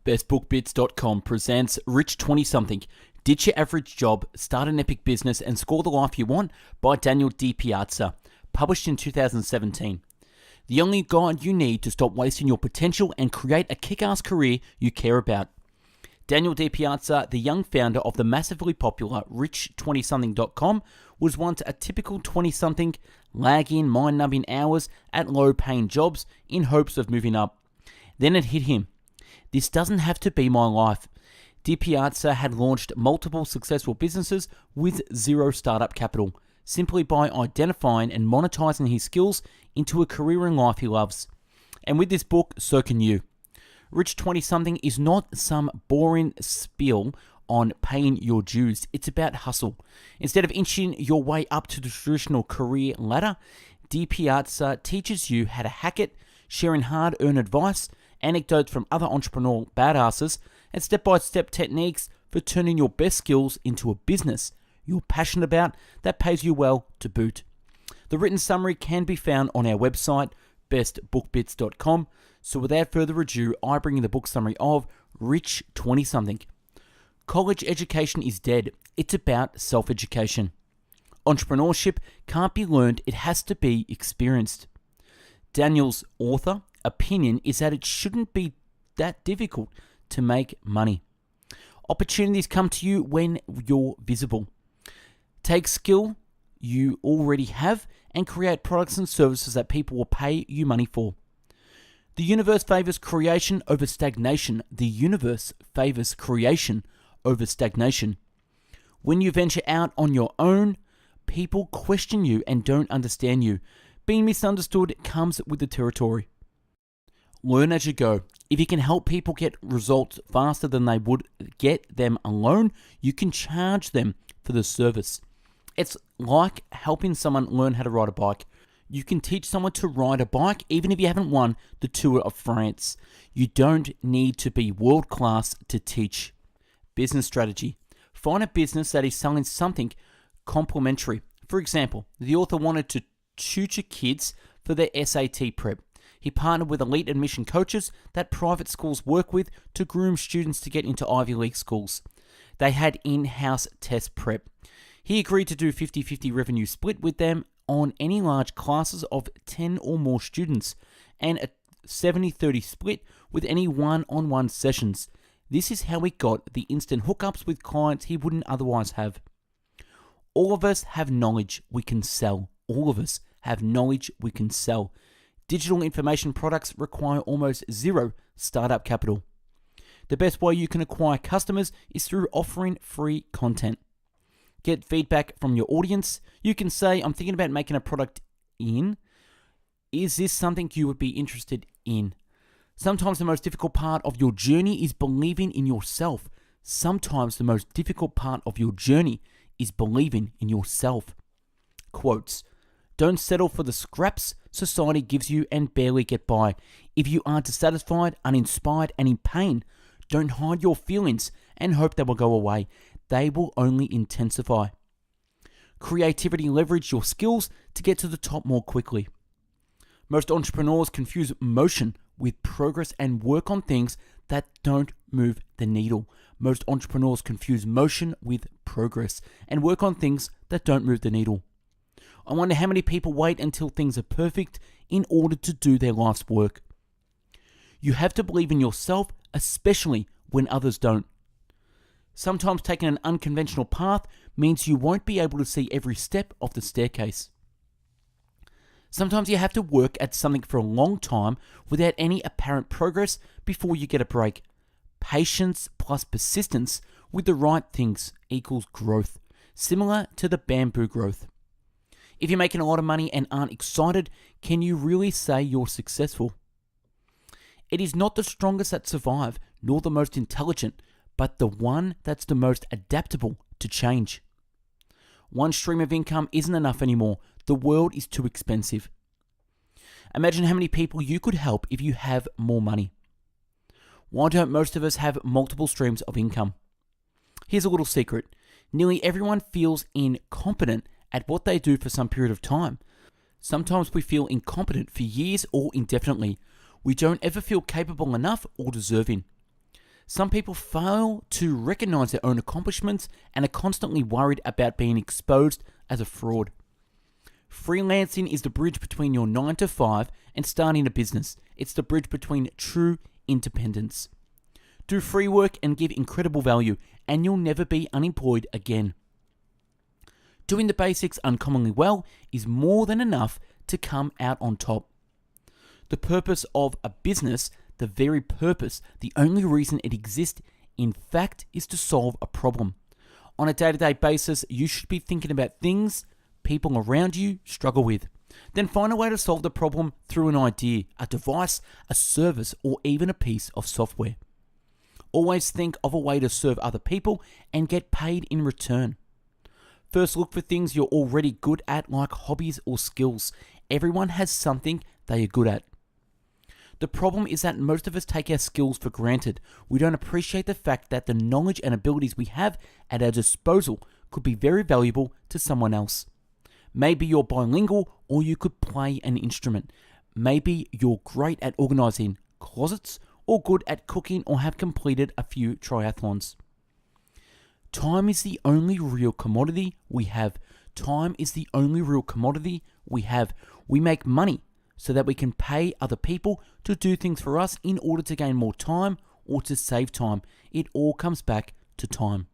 BestBookBits.com presents Rich 20-something. Ditch your average job, start an epic business, and score the life you want by Daniel Dipiazza, published in 2017. The only guide you need to stop wasting your potential and create a kick-ass career you care about. Daniel Dipiazza, the young founder of the massively popular Rich20something.com, was once a typical 20-something, lagging, mind-numbing hours at low-paying jobs in hopes of moving up. Then it hit him. This doesn't have to be my life. Dipiazza had launched multiple successful businesses with zero startup capital, simply by identifying and monetizing his skills into a career in life he loves. And with this book, so can you. Rich 20-something is not some boring spiel on paying your dues. It's about hustle. Instead of inching your way up to the traditional career ladder, Dipiazza teaches you how to hack it, sharing hard-earned advice, anecdotes from other entrepreneurial badasses, and step-by-step techniques for turning your best skills into a business you're passionate about that pays you well to boot. The written summary can be found on our website, bestbookbits.com. So without further ado, I bring you the book summary of Rich 20-something. College education is dead. It's about self-education. Entrepreneurship can't be learned, it has to be experienced. Daniel's author opinion is that it shouldn't be that difficult to make money. Opportunities come to you when you're visible. Take skill you already have and create products and services that people will pay you money for. The universe favors creation over stagnation. The universe favors creation over stagnation. When you venture out on your own, people question you and don't understand you. Being misunderstood comes with the territory. Learn as you go. If you can help people get results faster than they would get them alone, you can charge them for the service. It's like helping someone learn how to ride a bike. You can teach someone to ride a bike even if you haven't won the Tour of France. You don't need to be world class to teach. Business strategy. Find a business that is selling something complementary. For example, the author wanted to tutor kids for their SAT prep. He partnered with elite admission coaches that private schools work with to groom students to get into Ivy League schools. They had in-house test prep. He agreed to do 50-50 revenue split with them on any large classes of 10 or more students, and a 70-30 split with any one-on-one sessions. This is how he got the instant hookups with clients he wouldn't otherwise have. All of us have knowledge we can sell. All of us have knowledge we can sell. Digital information products require almost zero startup capital. The best way you can acquire customers is through offering free content. Get feedback from your audience. You can say, I'm thinking about making a product in. Is this something you would be interested in? Sometimes the most difficult part of your journey is believing in yourself. Sometimes the most difficult part of your journey is believing in yourself. Quotes. Don't settle for the scraps society gives you and barely get by. If you are dissatisfied, uninspired, and in pain, don't hide your feelings and hope they will go away. They will only intensify. Creativity, leverage your skills to get to the top more quickly. Most entrepreneurs confuse motion with progress and work on things that don't move the needle. Most entrepreneurs confuse motion with progress and work on things that don't move the needle. I wonder how many people wait until things are perfect in order to do their life's work. You have to believe in yourself, especially when others don't. Sometimes taking an unconventional path means you won't be able to see every step of the staircase. Sometimes you have to work at something for a long time without any apparent progress before you get a break. Patience plus persistence with the right things equals growth, similar to the bamboo growth. If you're making a lot of money and aren't excited, can you really say you're successful? It is not the strongest that survive, nor the most intelligent, but the one that's the most adaptable to change. One stream of income isn't enough anymore. The world is too expensive. Imagine how many people you could help if you have more money. Why don't most of us have multiple streams of income? Here's a little secret. Nearly everyone feels incompetent at what they do for some period of time. Sometimes we feel incompetent for years or indefinitely. We don't ever feel capable enough or deserving. Some people fail to recognize their own accomplishments and are constantly worried about being exposed as a fraud. Freelancing is the bridge between your 9 to 5 and starting a business. It's the bridge between true independence. Do free work and give incredible value, and you'll never be unemployed again. Doing the basics uncommonly well is more than enough to come out on top. The purpose of a business, the very purpose, the only reason it exists, in fact, is to solve a problem. On a day-to-day basis, you should be thinking about things people around you struggle with. Then find a way to solve the problem through an idea, a device, a service, or even a piece of software. Always think of a way to serve other people and get paid in return. First, look for things you're already good at, like hobbies or skills. Everyone has something they are good at. The problem is that most of us take our skills for granted. We don't appreciate the fact that the knowledge and abilities we have at our disposal could be very valuable to someone else. Maybe you're bilingual, or you could play an instrument. Maybe you're great at organizing closets, or good at cooking, or have completed a few triathlons. Time is the only real commodity we have. Time is the only real commodity we have. We make money so that we can pay other people to do things for us in order to gain more time or to save time. It all comes back to time.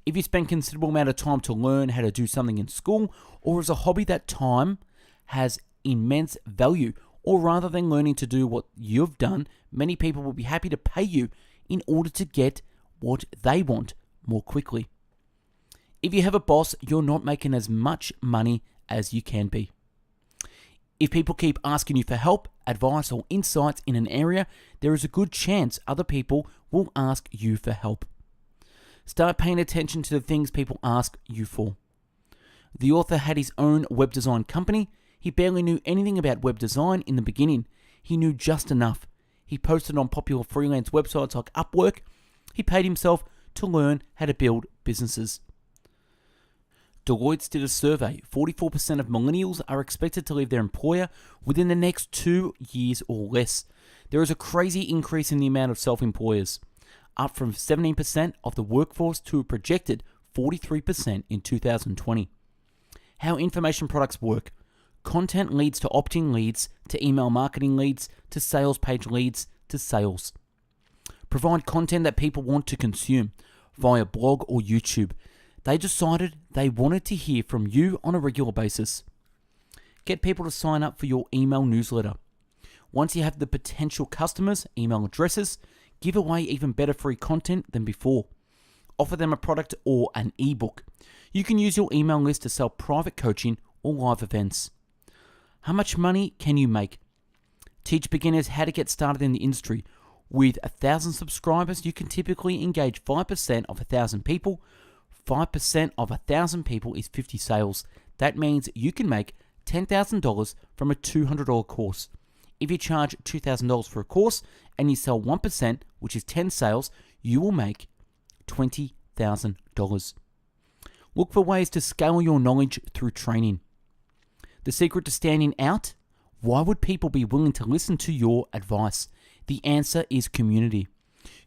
If you spend considerable amount of time to learn how to do something in school, or as a hobby, that time has immense value. Or rather than learning to do what you've done, many people will be happy to pay you in order to get what they want more quickly. If you have a boss, you're not making as much money as you can be. If people keep asking you for help, advice, or insights in an area, there is a good chance other people will ask you for help. Start paying attention to the things people ask you for. The author had his own web design company. He barely knew anything about web design in the beginning. He knew just enough. He posted on popular freelance websites like Upwork. He paid himself to learn how to build businesses. Deloitte did a survey. 44% of millennials are expected to leave their employer within the next 2 years or less. There is a crazy increase in the amount of self-employers, up from 17% of the workforce to a projected 43% in 2020. How information products work. Content leads to opt-in leads, to email marketing leads, to sales page leads, to sales. Provide content that people want to consume via blog or YouTube. They decided they wanted to hear from you on a regular basis. Get people to sign up for your email newsletter. Once you have the potential customers' email addresses, give away even better free content than before. Offer them a product or an ebook. You can use your email list to sell private coaching or live events. How much money can you make? Teach beginners how to get started in the industry. With 1,000 subscribers, you can typically engage 5% of 1,000 people. 5% of 1,000 people is 50 sales. That means you can make $10,000 from a $200 course. If you charge $2,000 for a course and you sell 1%, which is 10 sales, you will make $20,000. Look for ways to scale your knowledge through training. The secret to standing out? Why would people be willing to listen to your advice? The answer is community.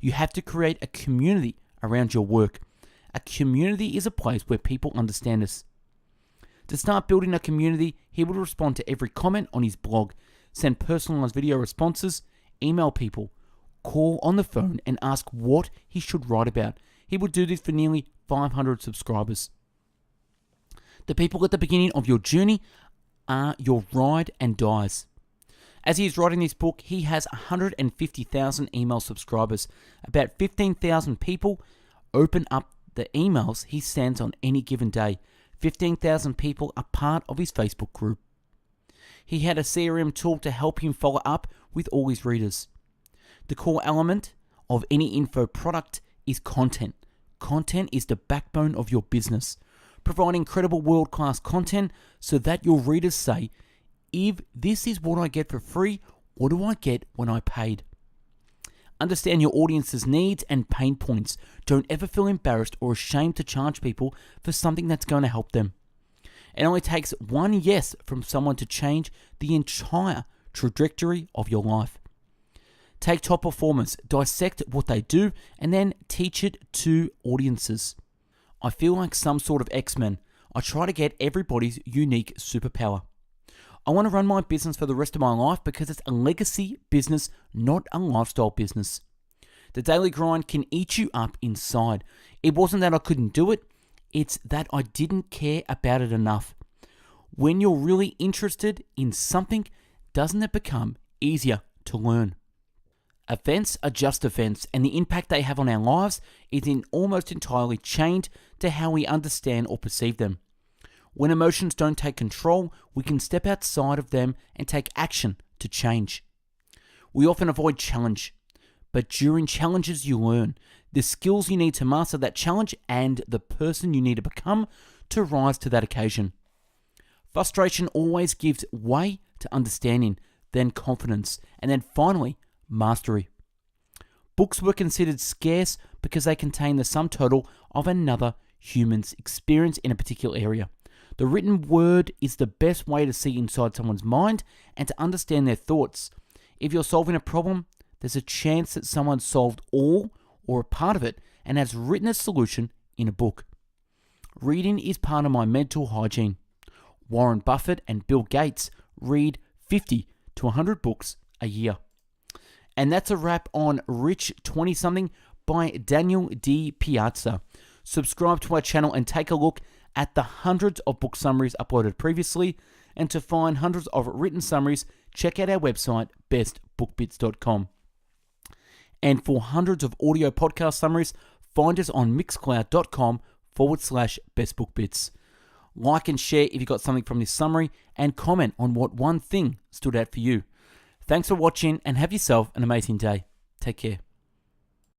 You have to create a community around your work. A community is a place where people understand us. To start building a community, he would respond to every comment on his blog, send personalized video responses, email people, call on the phone and ask what he should write about. He would do this for nearly 500 subscribers. The people at the beginning of your journey are your ride and dies. As he is writing this book, he has 150,000 email subscribers. About 15,000 people open up the emails he sends on any given day. 15,000 people are part of his Facebook group. He had a CRM tool to help him follow up with all his readers. The core element of any info product is content. Content is the backbone of your business. Provide incredible world-class content so that your readers say, if this is what I get for free, what do I get when I paid? Understand your audience's needs and pain points. Don't ever feel embarrassed or ashamed to charge people for something that's going to help them. It only takes one yes from someone to change the entire trajectory of your life. Take top performers, dissect what they do, and then teach it to audiences. I feel like some sort of X-Men. I try to get everybody's unique superpower. I want to run my business for the rest of my life because it's a legacy business, not a lifestyle business. The daily grind can eat you up inside. It wasn't that I couldn't do it, it's that I didn't care about it enough. When you're really interested in something, doesn't it become easier to learn? Events are just events, and the impact they have on our lives is almost entirely chained to how we understand or perceive them. When emotions don't take control, we can step outside of them and take action to change. We often avoid challenge, but during challenges you learn the skills you need to master that challenge and the person you need to become to rise to that occasion. Frustration always gives way to understanding, then confidence, and then finally, mastery. Books were considered scarce because they contain the sum total of another human's experience in a particular area. The written word is the best way to see inside someone's mind and to understand their thoughts. If you're solving a problem, there's a chance that someone solved all or a part of it and has written a solution in a book. Reading is part of my mental hygiene. Warren Buffett and Bill Gates read 50 to 100 books a year. And that's a wrap on Rich 20-something by Daniel Dipiazza. Subscribe to our channel and take a look at the hundreds of book summaries uploaded previously. And to find hundreds of written summaries, check out our website, bestbookbits.com. And for hundreds of audio podcast summaries, find us on mixcloud.com/bestbookbits. Like and share if you got something from this summary, and comment on what one thing stood out for you. Thanks for watching, and have yourself an amazing day. Take care.